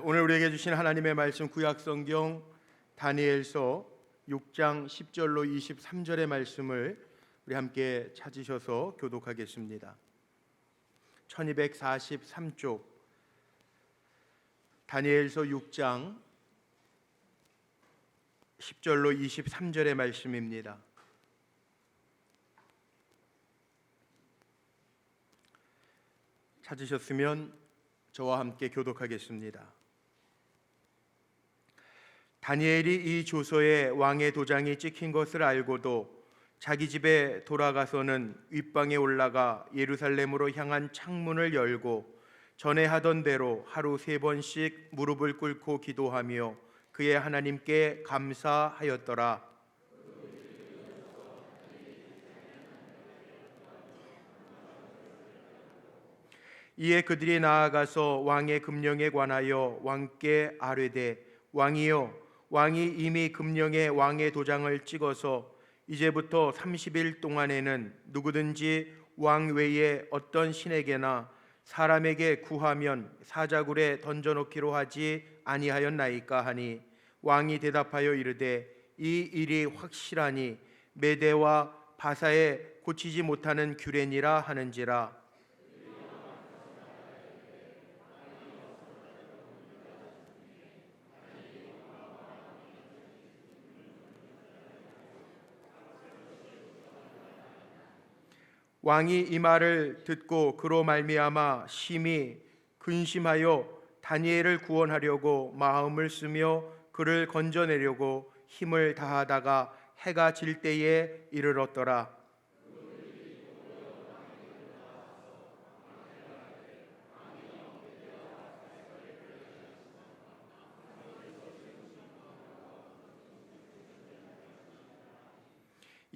오늘 우리에게 주신 하나님의 말씀 구약성경 다니엘서 6장 10절로 23절의 말씀을 우리 함께 찾으셔서 교독하겠습니다. 1243쪽 다니엘서 6장 10절로 23절의 말씀입니다. 찾으셨으면 저와 함께 교독하겠습니다. 다니엘이 이 조서에 왕의 도장이 찍힌 것을 알고도 자기 집에 돌아가서는 윗방에 올라가 예루살렘으로 향한 창문을 열고 전에 하던 대로 하루 3번씩 무릎을 꿇고 기도하며 그의 하나님께 감사하였더라. 이에 그들이 나아가서 왕의 금령에 관하여 왕께 아뢰되 왕이여, 왕이 이미 금령에 왕의 도장을 찍어서 이제부터 30일 동안에는 누구든지 왕 외에 어떤 신에게나 사람에게 구하면 사자굴에 던져놓기로 하지 아니하였나이까 하니 왕이 대답하여 이르되 이 일이 확실하니 메대와 바사에 고치지 못하는 규례니라 하는지라. 왕이 이 말을 듣고 그로 말미암아 심히 근심하여 다니엘을 구원하려고 마음을 쓰며 그를 건져내려고 힘을 다하다가 해가 질 때에 이르렀더라.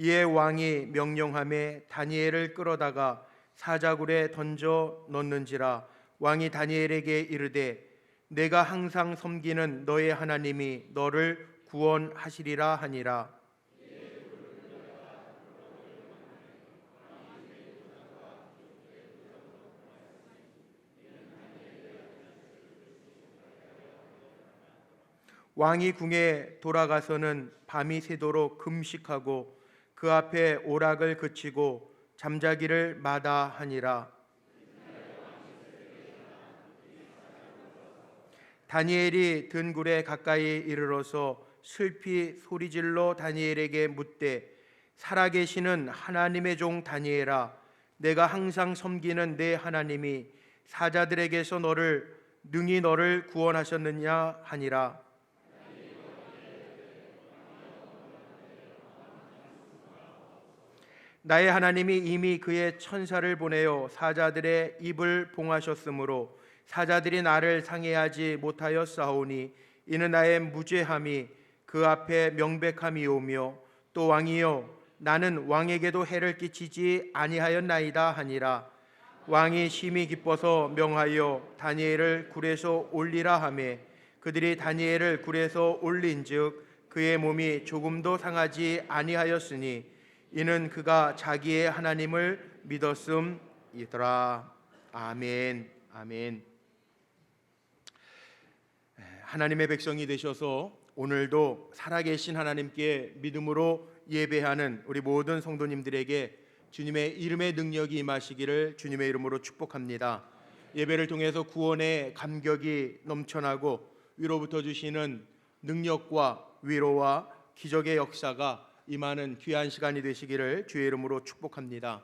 이에 왕이 명령하매 다니엘을 끌어다가 사자굴에 던져 넣는지라. 왕이 다니엘에게 이르되 내가 항상 섬기는 너의 하나님이 너를 구원하시리라 하니라. 왕이 궁에 돌아가서는 밤이 새도록 금식하고 그 앞에 오락을 그치고 잠자기를 마다하니라. 다니엘이 든 굴에 가까이 이르러서 슬피 소리질러 다니엘에게 묻되 살아계시는 하나님의 종 다니엘아, 내가 항상 섬기는 내 하나님이 사자들에게서 능히 너를 구원하셨느냐 하니라. 나의 하나님이 이미 그의 천사를 보내어 사자들의 입을 봉하셨으므로 사자들이 나를 상해하지 못하였사오니 이는 나의 무죄함이 그 앞에 명백함이오며 또 왕이여, 나는 왕에게도 해를 끼치지 아니하였나이다 하니라. 왕이 심히 기뻐서 명하여 다니엘을 굴에서 올리라 하매 그들이 다니엘을 굴에서 올린즉 그의 몸이 조금도 상하지 아니하였으니 이는 그가 자기의 하나님을 믿었음이더라. 아멘. 아멘. 하나님의 백성이 되셔서 오늘도 살아계신 하나님께 믿음으로 예배하는 우리 모든 성도님들에게 주님의 이름의 능력이 임하시기를 주님의 이름으로 축복합니다. 예배를 통해서 구원의 감격이 넘쳐나고 위로부터 주시는 능력과 위로와 기적의 역사가 임하는 귀한 시간이 되시기를 주의 이름으로 축복합니다.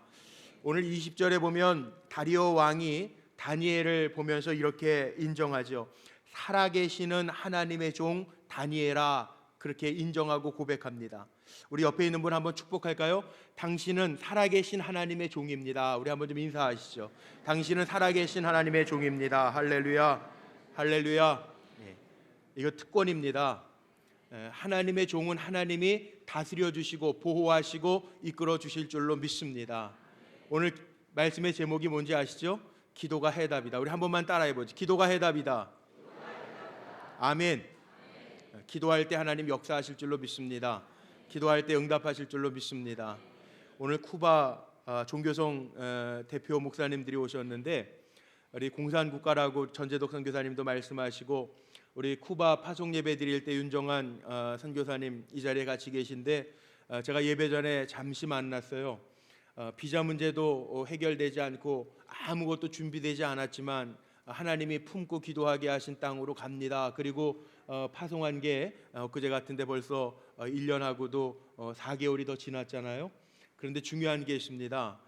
오늘 20절에 보면 다리오 왕이 다니엘을 보면서 이렇게 인정하죠. 살아계시는 하나님의 종 다니엘아, 그렇게 인정하고 고백합니다. 우리 옆에 있는 분 한번 축복할까요? 당신은 살아계신 하나님의 종입니다. 우리 한번 좀 인사하시죠. 당신은 살아계신 하나님의 종입니다. 할렐루야, 할렐루야. 네, 이거 특권입니다. 하나님의 종은 하나님이 다스려 주시고 보호하시고 이끌어 주실 줄로 믿습니다. 오늘 말씀의 제목이 뭔지 아시죠? 기도가 해답이다. 우리 한 번만 따라해 보죠. 기도가 해답이다. 아멘. 기도할 때 하나님 역사하실 줄로 믿습니다. 기도할 때 응답하실 줄로 믿습니다. 오늘 쿠바 종교성 대표 목사님들이 오셨는데 우리 공산국가라고 전재덕 선교사님도 말씀하시고, 우리 쿠바 파송 예배 드릴 때 윤정한 선교사님 이 자리에 같이 계신데, 제가 예배 전에 잠시 만났어요. 비자 문제도 해결되지 않고 아무것도 준비되지 않았지만 하나님이 품고 기도하게 하신 땅으로 갑니다. 그리고 파송한 게 그제 같은데 벌써 1년하고도 4개월이 더 지났잖아요. 그런데 중요한 게 있습니다.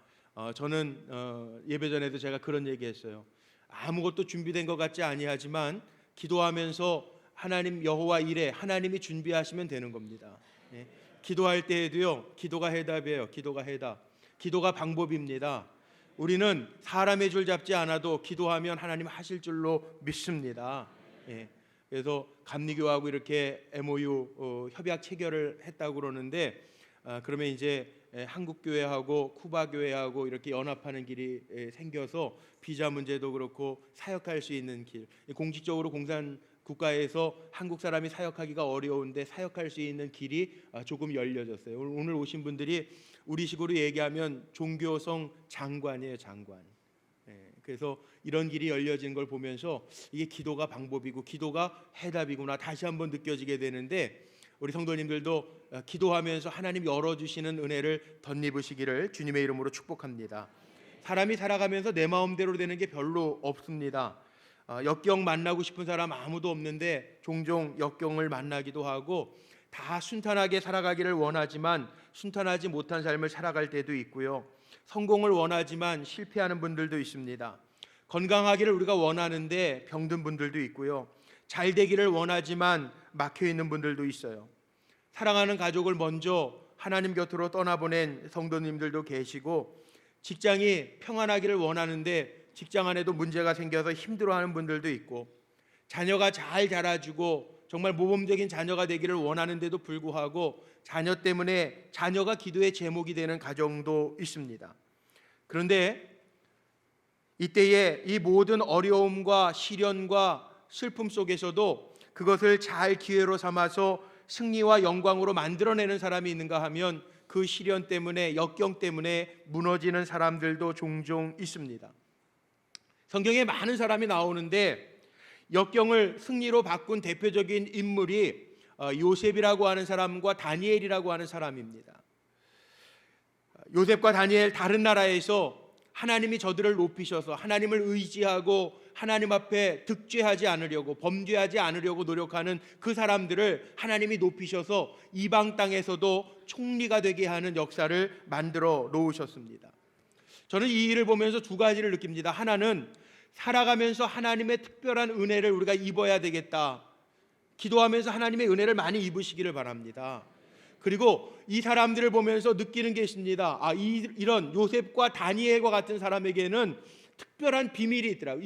저는 예배 전에도 제가 그런 얘기했어요. 아무것도 준비된 것 같지 아니하지만 기도하면서 하나님 여호와 이레, 하나님이 준비하시면 되는 겁니다. 예. 기도할 때에도요, 기도가 해답이에요. 기도가 해답. 기도가 방법입니다. 우리는 사람의 줄 잡지 않아도 기도하면 하나님 하실 줄로 믿습니다. 예. 그래서 감리교하고 이렇게 MOU 협약 체결을 했다고 그러는데, 그러면 이제 한국 교회하고 쿠바 교회하고 이렇게 연합하는 길이 생겨서 비자 문제도 그렇고 사역할 수 있는 길, 공식적으로 공산 국가에서 한국 사람이 사역하기가 어려운데 사역할 수 있는 길이 조금 열려졌어요. 오늘 오신 분들이 우리식으로 얘기하면 종교성 장관이에요, 장관. 그래서 이런 길이 열려진 걸 보면서 이게 기도가 방법이고 기도가 해답이구나 다시 한번 느껴지게 되는데, 우리 성도님들도 기도하면서 하나님 열어주시는 은혜를 덧입으시기를 주님의 이름으로 축복합니다. 사람이 살아가면서 내 마음대로 되는 게 별로 없습니다. 역경 만나고 싶은 사람 아무도 없는데 종종 역경을 만나기도 하고, 다 순탄하게 살아가기를 원하지만 순탄하지 못한 삶을 살아갈 때도 있고요. 성공을 원하지만 실패하는 분들도 있습니다. 건강하기를 우리가 원하는데 병든 분들도 있고요. 잘 되기를 원하지만 막혀있는 분들도 있어요. 사랑하는 가족을 먼저 하나님 곁으로 떠나보낸 성도님들도 계시고, 직장이 평안하기를 원하는데 직장 안에도 문제가 생겨서 힘들어하는 분들도 있고, 자녀가 잘 자라주고 정말 모범적인 자녀가 되기를 원하는데도 불구하고 자녀 때문에 자녀가 기도의 제목이 되는 가정도 있습니다. 그런데 이때에 이 모든 어려움과 시련과 슬픔 속에서도 그것을 잘 기회로 삼아서 승리와 영광으로 만들어내는 사람이 있는가 하면, 그 시련 때문에 역경 때문에 무너지는 사람들도 종종 있습니다. 성경에 많은 사람이 나오는데 역경을 승리로 바꾼 대표적인 인물이 요셉이라고 하는 사람과 다니엘이라고 하는 사람입니다. 요셉과 다니엘, 다른 나라에서 하나님이 저들을 높이셔서 하나님을 의지하고 하나님 앞에 득죄하지 않으려고, 범죄하지 않으려고 노력하는 그 사람들을 하나님이 높이셔서 이방 땅에서도 총리가 되게 하는 역사를 만들어 놓으셨습니다. 저는 이 일을 보면서 두 가지를 느낍니다. 하나는 살아가면서 하나님의 특별한 은혜를 우리가 입어야 되겠다. 기도하면서 하나님의 은혜를 많이 입으시기를 바랍니다. 그리고 이 사람들을 보면서 느끼는 게 있습니다. 이런 요셉과 다니엘과 같은 사람에게는 특별한 비밀이 있더라고요.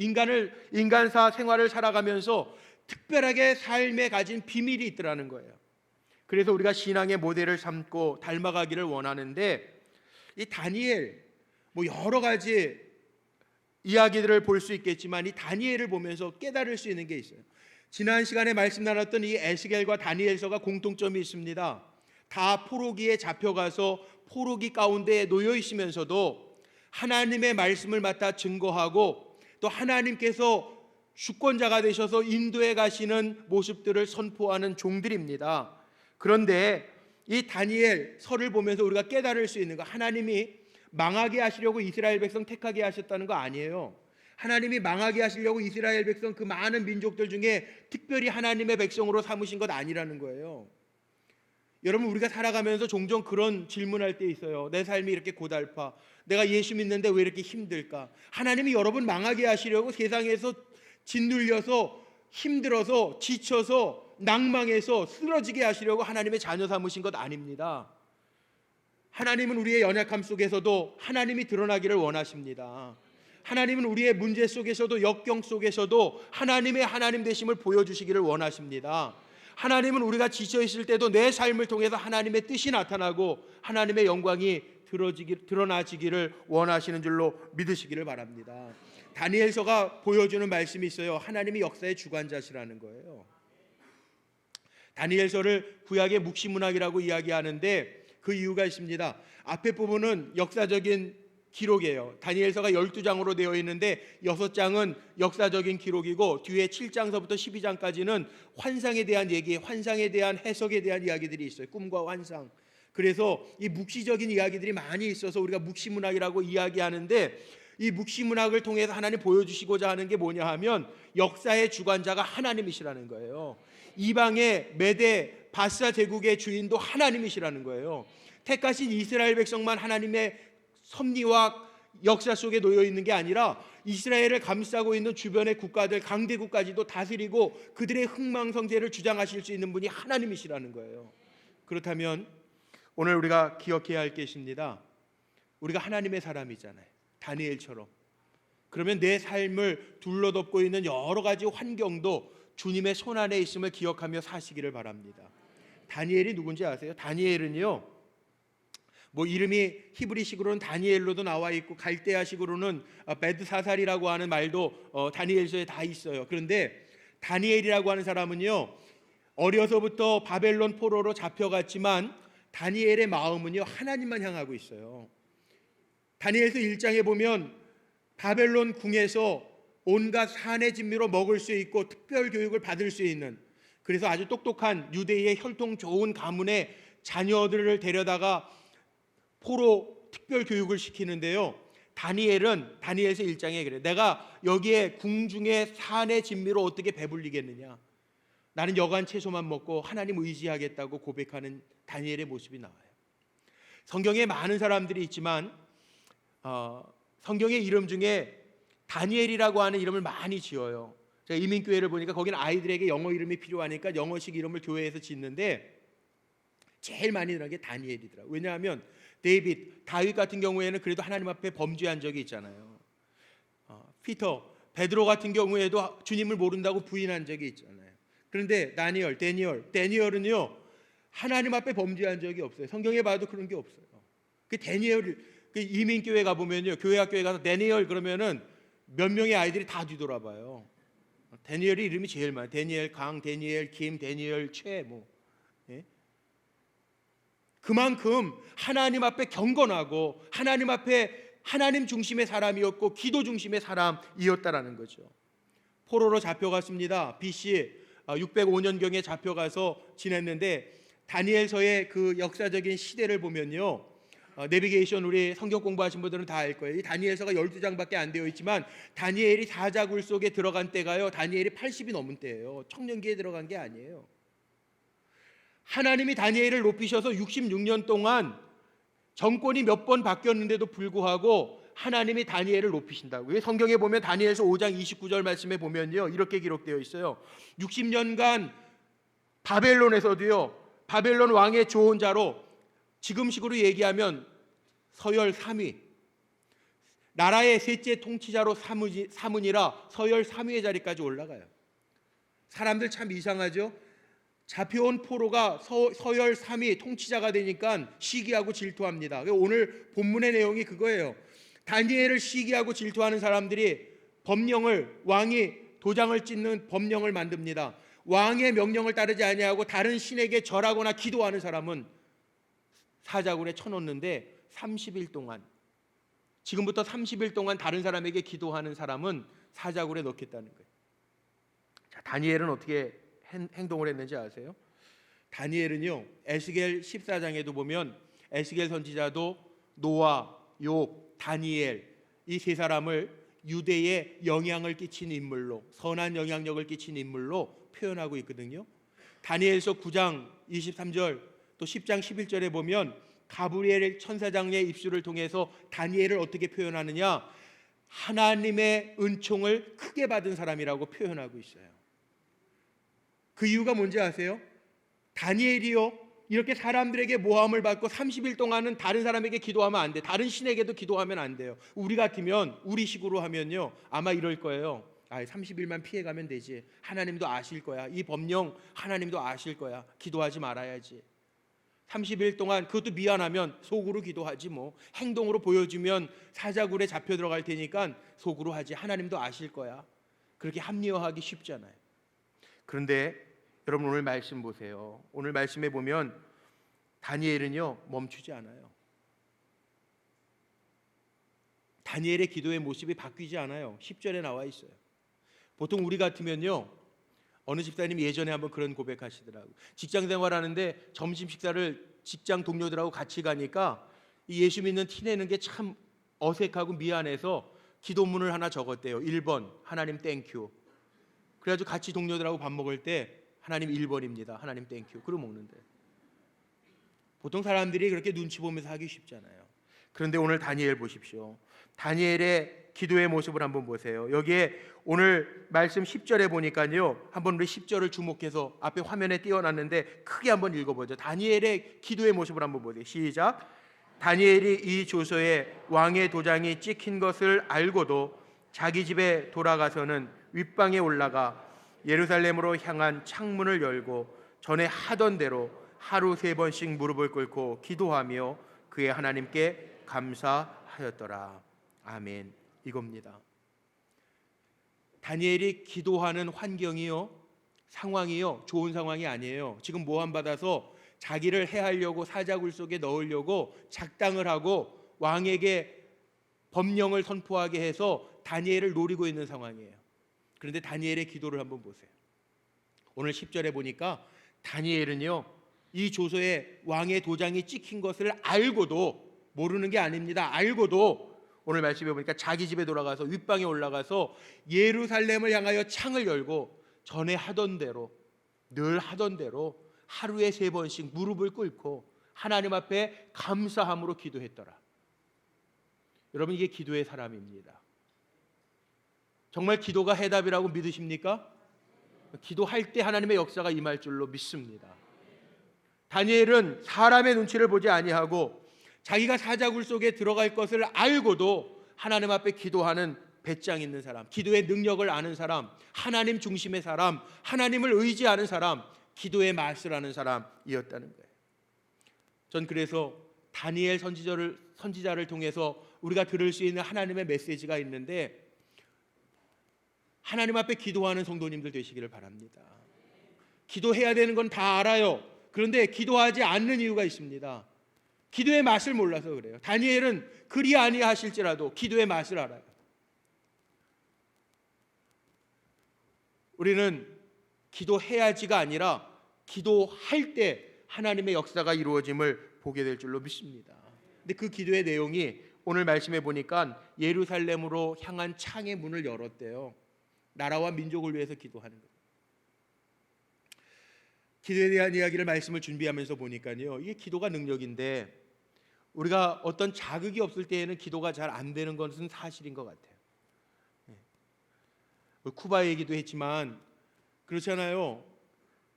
인간사 생활을 살아가면서 특별하게 삶에 가진 비밀이 있더라는 거예요. 그래서 우리가 신앙의 모델을 삼고 닮아가기를 원하는데, 이 다니엘, 여러 가지 이야기들을 볼 수 있겠지만 이 다니엘을 보면서 깨달을 수 있는 게 있어요. 지난 시간에 말씀 나눴던 이 에스겔과 다니엘서가 공통점이 있습니다. 다 포로기에 잡혀가서 포로기 가운데 놓여 있으면서도 하나님의 말씀을 맡아 증거하고, 또 하나님께서 주권자가 되셔서 인도해 가시는 모습들을 선포하는 종들입니다. 그런데 이 다니엘 설을 보면서 우리가 깨달을 수 있는 거, 하나님이 망하게 하시려고 이스라엘 백성 택하게 하셨다는 거 아니에요. 하나님이 망하게 하시려고 이스라엘 백성, 그 많은 민족들 중에 특별히 하나님의 백성으로 삼으신 것 아니라는 거예요. 여러분, 우리가 살아가면서 종종 그런 질문할 때 있어요. 내 삶이 이렇게 고달파, 내가 예수 믿는데 왜 이렇게 힘들까? 하나님이 여러분 망하게 하시려고 세상에서 짓눌려서 힘들어서 지쳐서 낭망해서 쓰러지게 하시려고 하나님의 자녀 삼으신 것 아닙니다. 하나님은 우리의 연약함 속에서도 하나님이 드러나기를 원하십니다. 하나님은 우리의 문제 속에서도 역경 속에서도 하나님의 하나님 되심을 보여주시기를 원하십니다. 하나님은 우리가 지쳐 있을 때도 내 삶을 통해서 하나님의 뜻이 나타나고 하나님의 영광이 드러나지기를 원하시는 줄로 믿으시기를 바랍니다. 다니엘서가 보여주는 말씀이 있어요. 하나님이 역사의 주관자시라는 거예요. 다니엘서를 구약의 묵시문학이라고 이야기하는데 그 이유가 있습니다. 앞에 부분은 역사적인 기록이에요. 다니엘서가 12장으로 되어 있는데 6장은 역사적인 기록이고 뒤에 7장서부터 12장까지는 환상에 대한 얘기, 환상에 대한 해석에 대한 이야기들이 있어요. 꿈과 환상. 그래서 이 묵시적인 이야기들이 많이 있어서 우리가 묵시문학이라고 이야기하는데, 이 묵시문학을 통해서 하나님 보여주시고자 하는 게 뭐냐 하면 역사의 주관자가 하나님이시라는 거예요. 이방의 메대 바사 제국의 주인도 하나님이시라는 거예요. 택하신 이스라엘 백성만 하나님의 섭리와 역사 속에 놓여 있는 게 아니라 이스라엘을 감싸고 있는 주변의 국가들, 강대국까지도 다스리고 그들의 흥망성쇠를 주장하실 수 있는 분이 하나님이시라는 거예요. 그렇다면 오늘 우리가 기억해야 할 것입니다. 우리가 하나님의 사람이잖아요. 다니엘처럼. 그러면 내 삶을 둘러덮고 있는 여러 가지 환경도 주님의 손 안에 있음을 기억하며 사시기를 바랍니다. 다니엘이 누군지 아세요? 다니엘은요, 뭐 이름이 히브리식으로는 다니엘로도 나와 있고 갈대아식으로는 베드사살이라고 하는 말도 다니엘서에 다 있어요. 그런데 다니엘이라고 하는 사람은요, 어려서부터 바벨론 포로로 잡혀갔지만 다니엘의 마음은요 하나님만 향하고 있어요. 다니엘서 1장에 보면 바벨론 궁에서 온갖 산의 진미로 먹을 수 있고 특별 교육을 받을 수 있는, 그래서 아주 똑똑한 유대의 혈통 좋은 가문의 자녀들을 데려다가 포로 특별 교육을 시키는데요, 다니엘은 다니엘서 1장에 그래, 내가 여기에 궁중의 산의 진미로 어떻게 배불리겠느냐, 나는 여간 채소만 먹고 하나님 의지하겠다고 고백하는 다니엘의 모습이 나와요. 성경에 많은 사람들이 있지만 성경의 이름 중에 다니엘이라고 하는 이름을 많이 지어요. 제가 이민교회를 보니까 거기는 아이들에게 영어 이름이 필요하니까 영어식 이름을 교회에서 짓는데 제일 많이 들어간 게 다니엘이더라고요. 왜냐하면 다윗 같은 경우에는 그래도 하나님 앞에 범죄한 적이 있잖아요. 베드로 같은 경우에도 주님을 모른다고 부인한 적이 있잖아요. 그런데 다니엘은요 하나님 앞에 범죄한 적이 없어요. 성경에 봐도 그런 게 없어요. 그 다니엘, 그 이민교회 가 보면요, 교회에 가서 다니엘 그러면은 몇 명의 아이들이 다 뒤돌아봐요. 다니엘이 이름이 제일 많아요. 다니엘 강, 다니엘 김, 다니엘 최 뭐. 예? 그만큼 하나님 앞에 경건하고 하나님 앞에 하나님 중심의 사람이었고 기도 중심의 사람이었다라는 거죠. 포로로 잡혀갔습니다. BC 605년경에 잡혀가서 지냈는데, 다니엘서의 그 역사적인 시대를 보면요, 내비게이션 우리 성경 공부하신 분들은 다 알 거예요. 이 다니엘서가 12장밖에 안 되어 있지만 다니엘이 사자굴 속에 들어간 때가요, 다니엘이 80이 넘은 때예요. 청년기에 들어간 게 아니에요. 하나님이 다니엘을 높이셔서 66년 동안 정권이 몇 번 바뀌었는데도 불구하고 하나님이 다니엘을 높이신다고요. 성경에 보면 다니엘서 5장 29절 말씀에 보면요, 이렇게 기록되어 있어요. 60년간 바벨론에서도요, 바벨론 왕의 조언자로, 지금식으로 얘기하면 서열 3위, 나라의 셋째 통치자로 삼으니라 서열 3위의 자리까지 올라가요. 사람들 참 이상하죠. 잡혀온 포로가 서열 3위 통치자가 되니까 시기하고 질투합니다. 오늘 본문의 내용이 그거예요. 다니엘을 시기하고 질투하는 사람들이 법령을, 왕이 도장을 찍는 법령을 만듭니다. 왕의 명령을 따르지 아니하고 다른 신에게 절하거나 기도하는 사람은 사자굴에 쳐놓는데 30일 동안, 지금부터 30일 동안 다른 사람에게 기도하는 사람은 사자굴에 넣겠다는 거예요. 자, 다니엘은 어떻게 행동을 했는지 아세요? 다니엘은요, 에스겔 14장에도 보면 에스겔 선지자도 노아, 욥, 다니엘 이 세 사람을 유대에 영향을 끼친 인물로, 선한 영향력을 끼친 인물로 표현하고 있거든요. 다니엘서 9장 23절 또 10장 11절에 보면 가브리엘 천사장의 입술을 통해서 다니엘을 어떻게 표현하느냐, 하나님의 은총을 크게 받은 사람이라고 표현하고 있어요. 그 이유가 뭔지 아세요? 다니엘이요, 이렇게 사람들에게 모함을 받고 30일 동안은 다른 사람에게 기도하면 안 돼. 다른 신에게도 기도하면 안 돼요. 우리 같으면, 우리식으로 하면요, 아마 이럴 거예요. 30일만 피해가면 되지. 하나님도 아실 거야. 이 법령 하나님도 아실 거야. 기도하지 말아야지. 30일 동안, 그것도 미안하면 속으로 기도하지 뭐. 행동으로 보여주면 사자굴에 잡혀 들어갈 테니까 속으로 하지. 하나님도 아실 거야. 그렇게 합리화하기 쉽잖아요. 그런데 여러분 오늘 말씀 보세요. 오늘 말씀에 보면 다니엘은요 멈추지 않아요. 다니엘의 기도의 모습이 바뀌지 않아요. 10절에 나와 있어요. 보통 우리 같으면요, 어느 집사님이 예전에 한번 그런 고백하시더라고요. 직장 생활하는데 점심 식사를 직장 동료들하고 같이 가니까 이 예수 믿는 티 내는 게 참 어색하고 미안해서 기도문을 하나 적었대요. 1번 하나님 땡큐. 그래가지고 같이 동료들하고 밥 먹을 때 하나님 1번입니다. 하나님 땡큐. 그러고 먹는데, 보통 사람들이 그렇게 눈치 보면서 하기 쉽잖아요. 그런데 오늘 다니엘 보십시오. 다니엘의 기도의 모습을 한번 보세요. 여기에 오늘 말씀 10절에 보니까요, 한번 우리 10절을 주목해서 앞에 화면에 띄워놨는데 크게 한번 읽어보죠. 다니엘의 기도의 모습을 한번 보세요. 시작. 다니엘이 이 조서에 왕의 도장이 찍힌 것을 알고도 자기 집에 돌아가서는 윗방에 올라가 예루살렘으로 향한 창문을 열고 전에 하던 대로 하루 3번씩 무릎을 꿇고 기도하며 그의 하나님께 감사하였더라. 아멘. 이겁니다. 다니엘이 기도하는 환경이요, 상황이요, 좋은 상황이 아니에요. 지금 모함받아서 자기를 해하려고 사자굴 속에 넣으려고 작당을 하고 왕에게 법령을 선포하게 해서 다니엘을 노리고 있는 상황이에요. 그런데 다니엘의 기도를 한번 보세요. 오늘 10절에 보니까 다니엘은요, 이 조서에 왕의 도장이 찍힌 것을 알고도, 모르는 게 아닙니다. 알고도 오늘 말씀해 보니까 자기 집에 돌아가서 윗방에 올라가서 예루살렘을 향하여 창을 열고 전에 하던 대로, 늘 하던 대로 하루에 3번씩 무릎을 꿇고 하나님 앞에 감사함으로 기도했더라. 여러분, 이게 기도의 사람입니다. 정말 기도가 해답이라고 믿으십니까? 기도할 때 하나님의 역사가 임할 줄로 믿습니다. 다니엘은 사람의 눈치를 보지 아니하고 자기가 사자굴 속에 들어갈 것을 알고도 하나님 앞에 기도하는 배짱 있는 사람, 기도의 능력을 아는 사람, 하나님 중심의 사람, 하나님을 의지하는 사람, 기도의 맛을 아는 사람이었다는 거예요. 전 그래서 다니엘 선지자를 통해서 우리가 들을 수 있는 하나님의 메시지가 있는데, 하나님 앞에 기도하는 성도님들 되시기를 바랍니다. 기도해야 되는 건 다 알아요. 그런데 기도하지 않는 이유가 있습니다. 기도의 맛을 몰라서 그래요. 다니엘은 그리 아니하실지라도 기도의 맛을 알아요. 우리는 기도해야지가 아니라 기도할 때 하나님의 역사가 이루어짐을 보게 될 줄로 믿습니다. 근데 그 기도의 내용이 오늘 말씀해 보니까 예루살렘으로 향한 창의 문을 열었대요. 나라와 민족을 위해서 기도하는 거예요. 기도에 대한 이야기를 말씀을 준비하면서 보니까요, 이게 기도가 능력인데 우리가 어떤 자극이 없을 때에는 기도가 잘 안 되는 것은 사실인 것 같아요. 쿠바 얘기도 했지만 그렇잖아요.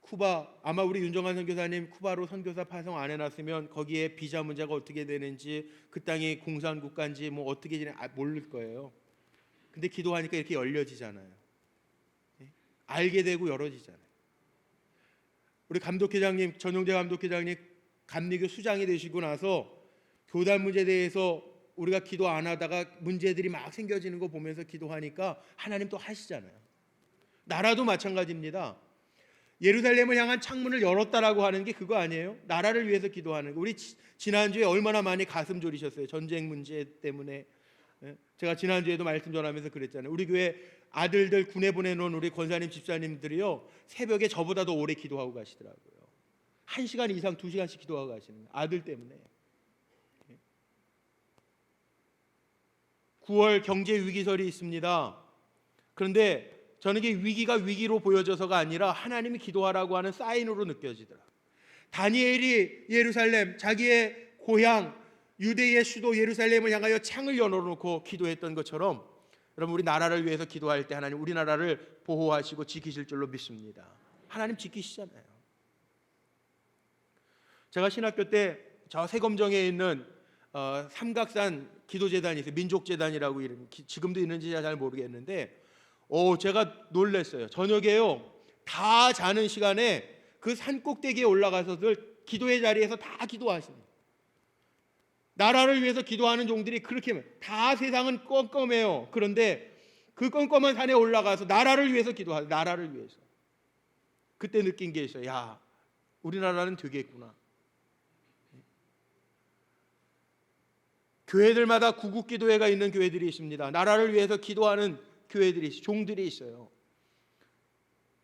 쿠바, 아마 우리 윤정환 선교사님 쿠바로 선교사 파송 안 해놨으면 거기에 비자 문제가 어떻게 되는지, 그 땅이 공산국가인지 뭐 어떻게 지내 모를 거예요. 근데 기도하니까 이렇게 열려지잖아요. 알게 되고 열어지잖아요. 우리 감독회장님, 전용재 감독회장님 감리교 수장이 되시고 나서 교단 문제에 대해서 우리가 기도 안 하다가 문제들이 막 생겨지는 거 보면서 기도하니까 하나님 또 하시잖아요. 나라도 마찬가지입니다. 예루살렘을 향한 창문을 열었다라고 하는 게 그거 아니에요? 나라를 위해서 기도하는 거. 우리 지난주에 얼마나 많이 가슴 졸이셨어요. 전쟁 문제 때문에. 제가 지난주에도 말씀 전하면서 그랬잖아요. 우리 교회 아들들 군에 보내놓은 우리 권사님 집사님들이요, 새벽에 저보다 더 오래 기도하고 가시더라고요. 1시간 이상 2시간씩 기도하고 가시는 거예요. 아들 때문에. 9월 경제 위기설이 있습니다. 그런데 저는 이게 위기가 위기로 보여져서가 아니라 하나님이 기도하라고 하는 사인으로 느껴지더라. 다니엘이 예루살렘, 자기의 고향 유대의 수도 예루살렘을 향하여 창을 열어놓고 기도했던 것처럼, 여러분, 우리 나라를 위해서 기도할 때 하나님 우리나라를 보호하시고 지키실 줄로 믿습니다. 하나님 지키시잖아요. 제가 신학교 때 저 세검정에 있는 삼각산 기도재단이 있어요. 민족재단이라고 이름, 지금도 있는지 잘 모르겠는데 제가 놀랐어요. 저녁에요, 다 자는 시간에 그 산 꼭대기에 올라가서들 기도의 자리에서 다 기도하십니다. 나라를 위해서 기도하는 종들이 그렇게, 다 세상은 껌껌해요. 그런데 그 껌껌한 산에 올라가서 나라를 위해서 기도하세요. 나라를 위해서. 그때 느낀 게 있어요. 야, 우리나라는 되겠구나. 교회들마다 구국기도회가 있는 교회들이 있습니다. 나라를 위해서 기도하는 교회들이 종들이 있어요.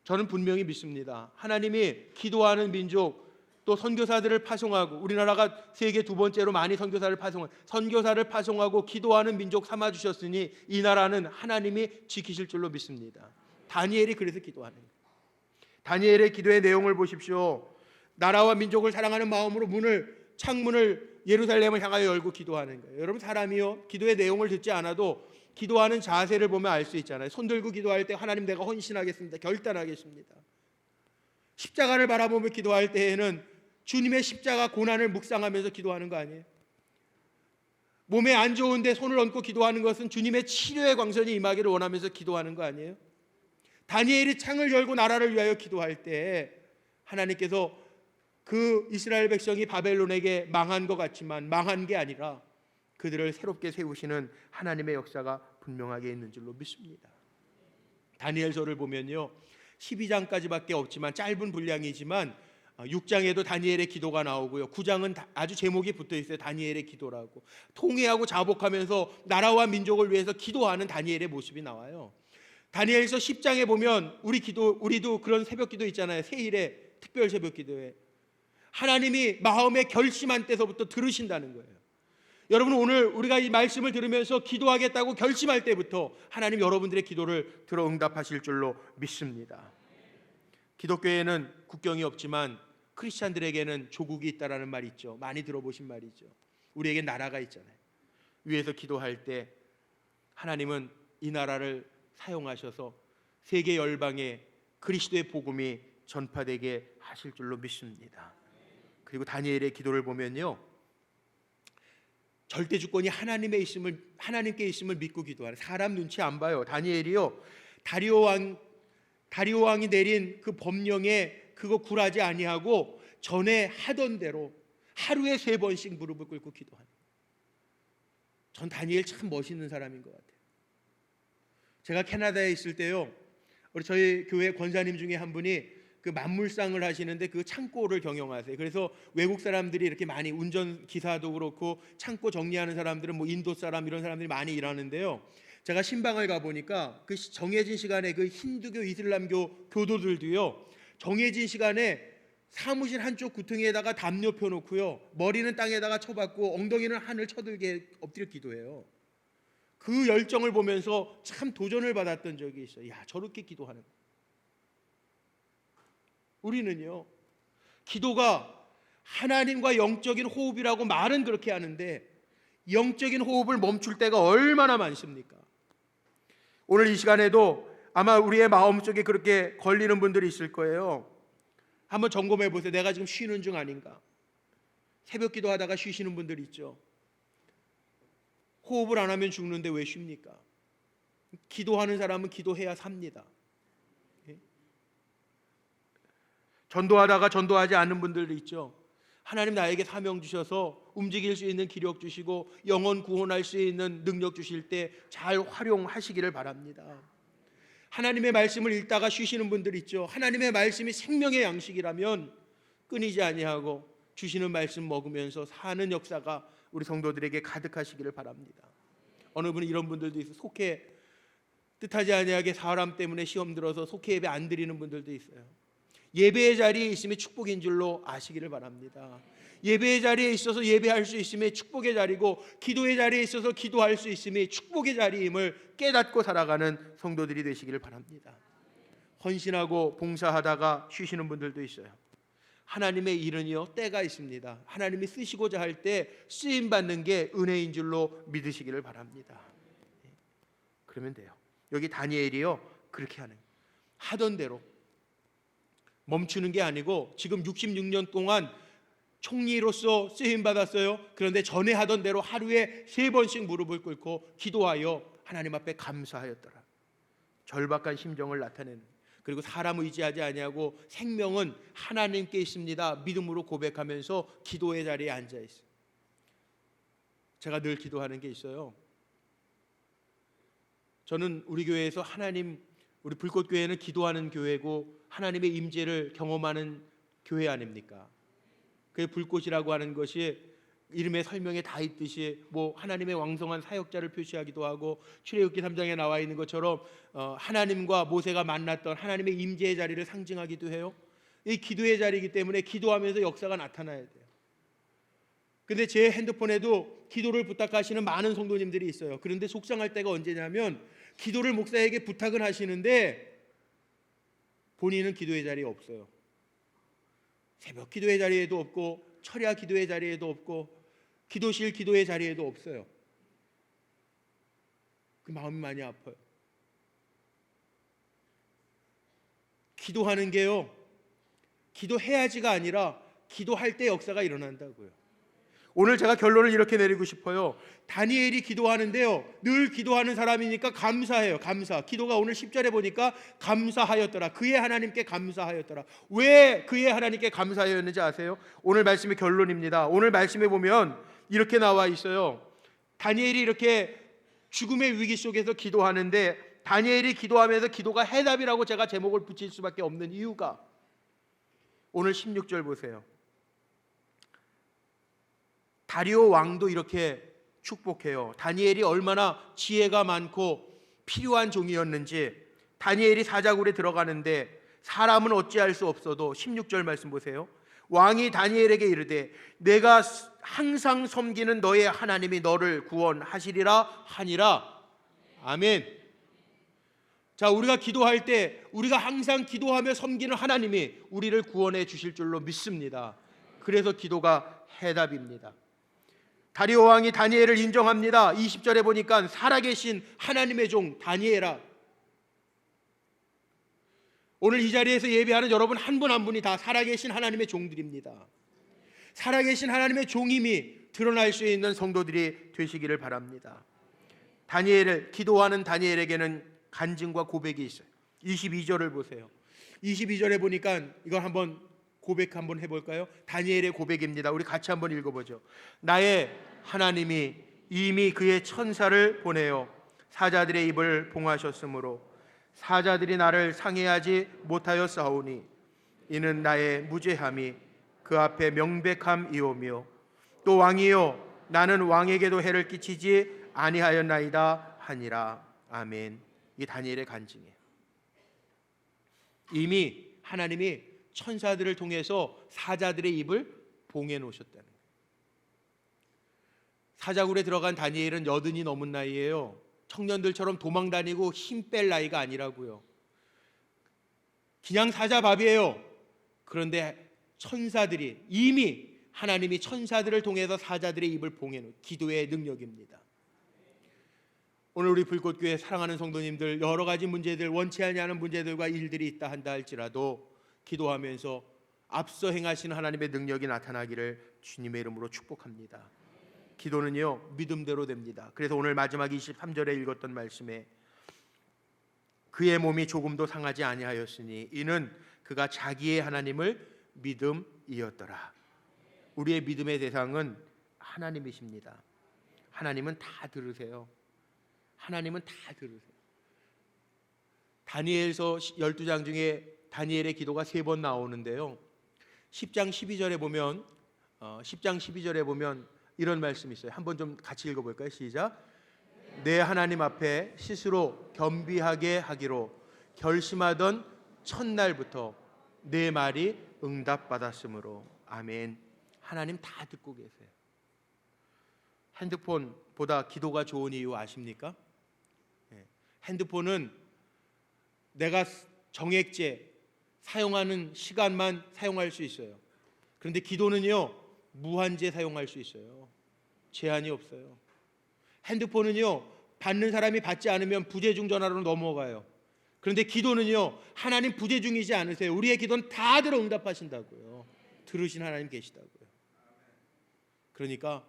저는 분명히 믿습니다. 하나님이 기도하는 민족, 또 선교사들을 파송하고, 우리나라가 세계 두 번째로 많이 선교사를 파송하고 기도하는 민족 삼아 주셨으니 이 나라는 하나님이 지키실 줄로 믿습니다. 다니엘이 그래서 기도하는 거예요. 다니엘의 기도의 내용을 보십시오. 나라와 민족을 사랑하는 마음으로 창문을 예루살렘을 향하여 열고 기도하는 거예요. 여러분, 사람이요, 기도의 내용을 듣지 않아도 기도하는 자세를 보면 알 수 있잖아요. 손 들고 기도할 때 하나님 내가 헌신하겠습니다, 결단하겠습니다. 십자가를 바라보며 기도할 때에는 주님의 십자가 고난을 묵상하면서 기도하는 거 아니에요? 몸에 안 좋은데 손을 얹고 기도하는 것은 주님의 치료의 광선이 임하기를 원하면서 기도하는 거 아니에요? 다니엘이 창을 열고 나라를 위하여 기도할 때 하나님께서 그 이스라엘 백성이 바벨론에게 망한 것 같지만 망한 게 아니라 그들을 새롭게 세우시는 하나님의 역사가 분명하게 있는 줄로 믿습니다. 다니엘서를 보면요, 12장까지밖에 없지만 짧은 분량이지만 6장에도 다니엘의 기도가 나오고요, 9장은 아주 제목이 붙어 있어요. 다니엘의 기도라고. 통회하고 자복하면서 나라와 민족을 위해서 기도하는 다니엘의 모습이 나와요. 다니엘서 10장에 보면 우리도 그런 새벽 기도 있잖아요. 세일에 특별 새벽 기도에 하나님이 마음에 결심한 때서부터 들으신다는 거예요. 여러분, 오늘 우리가 이 말씀을 들으면서 기도하겠다고 결심할 때부터 하나님 여러분들의 기도를 들어 응답하실 줄로 믿습니다. 기독교에는 국경이 없지만 크리스찬들에게는 조국이 있다라는 말이 있죠. 많이 들어보신 말이죠. 우리에게 나라가 있잖아요. 위에서 기도할 때 하나님은 이 나라를 사용하셔서 세계 열방에 그리스도의 복음이 전파되게 하실 줄로 믿습니다. 그리고 다니엘의 기도를 보면요, 절대 주권이 하나님께 있음을 믿고 기도하는, 사람 눈치 안 봐요. 다니엘이요, 다리오 왕이 내린 그 법령에 그거 굴하지 아니하고 전에 하던 대로 하루에 3번씩 무릎을 꿇고 기도하는. 전 다니엘 참 멋있는 사람인 것 같아요. 제가 캐나다에 있을 때요, 우리 저희 교회 권사님 중에 한 분이 그 만물상을 하시는데 그 창고를 경영하세요. 그래서 외국 사람들이 이렇게 많이, 운전 기사도 그렇고 창고 정리하는 사람들은 뭐 인도 사람 이런 사람들이 많이 일하는데요, 제가 신방을 가 보니까 그 정해진 시간에 그 힌두교 이슬람교 교도들도요, 정해진 시간에 사무실 한쪽 구퉁이에다가 담요 펴놓고요, 머리는 땅에다가 쳐박고 엉덩이는 하늘 쳐들게 엎드려 기도해요. 그 열정을 보면서 참 도전을 받았던 적이 있어요. 야, 저렇게 기도하는 거. 우리는요, 기도가 하나님과 영적인 호흡이라고 말은 그렇게 하는데 영적인 호흡을 멈출 때가 얼마나 많습니까? 오늘 이 시간에도 아마 우리의 마음속에 그렇게 걸리는 분들이 있을 거예요. 한번 점검해 보세요. 내가 지금 쉬는 중 아닌가? 새벽 기도하다가 쉬시는 분들 있죠. 호흡을 안 하면 죽는데 왜 쉽니까? 기도하는 사람은 기도해야 삽니다. 전도하다가 전도하지 않는 분들도 있죠. 하나님 나에게 사명 주셔서 움직일 수 있는 기력 주시고 영혼 구원할 수 있는 능력 주실 때 잘 활용하시기를 바랍니다. 하나님의 말씀을 읽다가 쉬시는 분들 있죠. 하나님의 말씀이 생명의 양식이라면 끊이지 아니하고 주시는 말씀 먹으면서 사는 역사가 우리 성도들에게 가득하시기를 바랍니다. 어느 분은 이런 분들도 있어요. 속해 뜻하지 아니하게 사람 때문에 시험 들어서 속해 예배 안 드리는 분들도 있어요. 예배의 자리에 있음이 축복인 줄로 아시기를 바랍니다. 예배의 자리에 있어서 예배할 수 있음이 축복의 자리고 기도의 자리에 있어서 기도할 수 있음이 축복의 자리임을 깨닫고 살아가는 성도들이 되시기를 바랍니다. 헌신하고 봉사하다가 쉬시는 분들도 있어요. 하나님의 일은요, 때가 있습니다. 하나님이 쓰시고자 할 때 쓰임 받는 게 은혜인 줄로 믿으시기를 바랍니다. 그러면 돼요. 여기 다니엘이요, 그렇게 하던 대로 멈추는 게 아니고 지금 66년 동안 총리로서 쓰임 받았어요. 그런데 전에 하던 대로 하루에 3번씩 무릎을 꿇고 기도하여 하나님 앞에 감사하였더라. 절박한 심정을 나타내는. 그리고 사람 의지하지 아니하고 생명은 하나님께 있습니다, 믿음으로 고백하면서 기도의 자리에 앉아 있어요. 제가 늘 기도하는 게 있어요. 저는 우리 교회에서 우리 불꽃교회는 기도하는 교회고 하나님의 임재를 경험하는 교회 아닙니까? 그 불꽃이라고 하는 것이 이름의 설명에 다 있듯이 뭐 하나님의 왕성한 사역자를 표시하기도 하고, 출애굽기 3장에 나와 있는 것처럼 하나님과 모세가 만났던 하나님의 임재의 자리를 상징하기도 해요. 이 기도의 자리이기 때문에 기도하면서 역사가 나타나야 돼요. 근데 제 핸드폰에도 기도를 부탁하시는 많은 성도님들이 있어요. 그런데 속상할 때가 언제냐면, 기도를 목사에게 부탁은 하시는데 본인은 기도의 자리에 없어요. 새벽 기도의 자리에도 없고, 철야 기도의 자리에도 없고, 기도실 기도의 자리에도 없어요. 그 마음이 많이 아파요. 기도하는 게요, 기도해야지가 아니라 기도할 때 역사가 일어난다고요. 오늘 제가 결론을 이렇게 내리고 싶어요. 다니엘이 기도하는데요, 늘 기도하는 사람이니까 감사해요. 감사. 기도가 오늘 10절에 보니까 감사하였더라. 그의 하나님께 감사하였더라. 왜 그의 하나님께 감사하였는지 아세요? 오늘 말씀의 결론입니다. 오늘 말씀에 보면 이렇게 나와 있어요. 다니엘이 이렇게 죽음의 위기 속에서 기도하는데, 다니엘이 기도하면서 기도가 해답이라고 제가 제목을 붙일 수밖에 없는 이유가, 오늘 16절 보세요. 다리오 왕도 이렇게 축복해요. 다니엘이 얼마나 지혜가 많고 필요한 종이었는지. 다니엘이 사자굴에 들어가는데 사람은 어찌할 수 없어도 16절 말씀 보세요. 왕이 다니엘에게 이르되 내가 항상 섬기는 너의 하나님이 너를 구원하시리라 하니라. 아멘. 자, 우리가 기도할 때 우리가 항상 기도하며 섬기는 하나님이 우리를 구원해 주실 줄로 믿습니다. 그래서 기도가 해답입니다. 다리오 왕이 다니엘을 인정합니다. 20절에 보니까 살아계신 하나님의 종 다니엘아. 오늘 이 자리에서 예배하는 여러분 한 분 한 분이 다 살아계신 하나님의 종들입니다. 살아계신 하나님의 종임이 드러날 수 있는 성도들이 되시기를 바랍니다. 다니엘을 기도하는 다니엘에게는 간증과 고백이 있어요. 22절을 보세요. 22절에 보니까 이걸 한번 고백 한번 해볼까요? 다니엘의 고백입니다. 우리 같이 한번 읽어보죠. 나의 하나님이 이미 그의 천사를 보내어 사자들의 입을 봉하셨으므로 사자들이 나를 상해하지 못하였사오니 이는 나의 무죄함이 그 앞에 명백함이오며 또 왕이요 나는 왕에게도 해를 끼치지 아니하였나이다 하니라. 아멘. 이 다니엘의 간증이에요. 이미 하나님이 천사들을 통해서 사자들의 입을 봉해 놓으셨다는 거예요. 사자굴에 들어간 다니엘은 80이 넘은 나이예요. 청년들처럼 도망 다니고 힘 뺄 나이가 아니라고요. 그냥 사자밥이에요. 그런데 천사들이, 이미 하나님이 천사들을 통해서 사자들의 입을 봉해 놓은 기도의 능력입니다. 오늘 우리 불꽃교회 사랑하는 성도님들, 여러 가지 문제들, 원치 아니하는 문제들과 일들이 있다 한다 할지라도 기도하면서 앞서 행하시는 하나님의 능력이 나타나기를 주님의 이름으로 축복합니다. 기도는요 믿음대로 됩니다. 그래서 오늘 마지막 23절에 읽었던 말씀에 그의 몸이 조금도 상하지 아니하였으니 이는 그가 자기의 하나님을 믿음이었더라. 우리의 믿음의 대상은 하나님이십니다. 하나님은 다 들으세요. 하나님은 다 들으세요. 다니엘서 12장 중에 다니엘의 기도가 3번 나오는데요. 10장 12절에 보면 이런 말씀이 있어요. 한번 좀 같이 읽어볼까요? 시작. 내 하나님 앞에 스스로 겸비하게 하기로 결심하던 첫날부터 내 말이 응답받았으므로. 아멘. 하나님 다 듣고 계세요. 핸드폰보다 기도가 좋은 이유 아십니까? 핸드폰은 내가 정액제 사용하는 시간만 사용할 수 있어요. 그런데 기도는요 무한제 사용할 수 있어요. 제한이 없어요. 핸드폰은요 받는 사람이 받지 않으면 부재중 전화로 넘어가요. 그런데 기도는요 하나님 부재중이지 않으세요. 우리의 기도는 다 들어 응답하신다고요. 들으신 하나님 계시다고요. 그러니까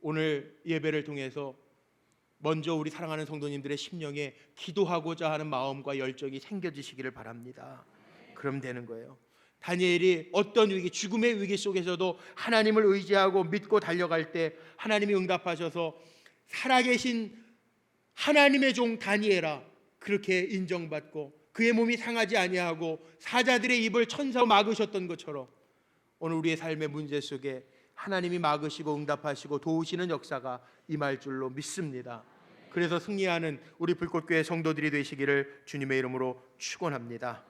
오늘 예배를 통해서 먼저 우리 사랑하는 성도님들의 심령에 기도하고자 하는 마음과 열정이 생겨지시기를 바랍니다. 그럼 되는 거예요. 다니엘이 어떤 위기, 죽음의 위기 속에서도 하나님을 의지하고 믿고 달려갈 때 하나님이 응답하셔서 살아계신 하나님의 종 다니엘아 그렇게 인정받고 그의 몸이 상하지 아니하고 사자들의 입을 천사로 막으셨던 것처럼 오늘 우리의 삶의 문제 속에 하나님이 막으시고 응답하시고 도우시는 역사가 임할 줄로 믿습니다. 그래서 승리하는 우리 불꽃교회 성도들이 되시기를 주님의 이름으로 축원합니다.